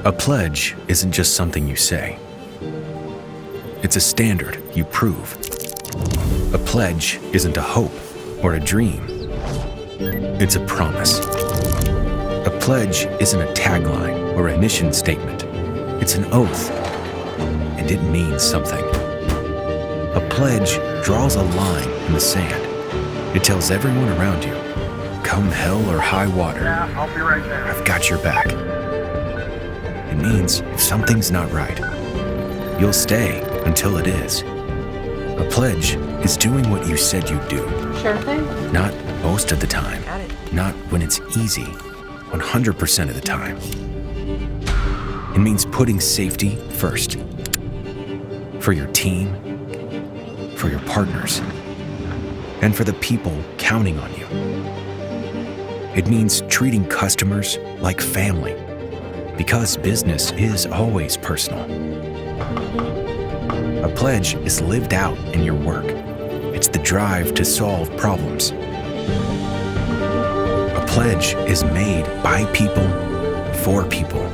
A pledge isn't just something you say. It's a standard you prove. A pledge isn't a hope or a dream. It's a promise. A pledge isn't a tagline or a mission statement. It's an oath, and it means something. A pledge draws a line in the sand. It tells everyone around you, come hell or high water, I'll be right there. I've got your back. It means if something's not right, you'll stay until it is. A pledge is doing what you said you'd do. Sure thing. Not most of the time. Got it. Not when it's easy. 100% of the time. It means putting safety first. For your team, for your partners, and for the people counting on you. It means treating customers like family, because business is always personal. A pledge is lived out in your work. It's the drive to solve problems. A pledge is made by people, for people.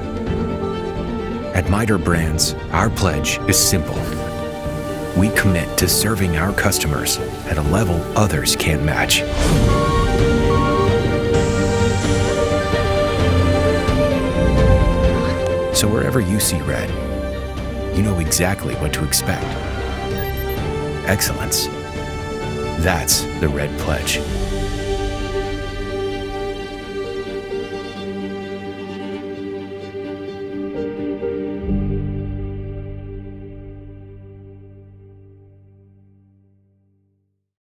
At MITER Brands, our pledge is simple. We commit to serving our customers at a level others can't match. So wherever you see red, you know exactly what to expect. Excellence. That's the Red Pledge.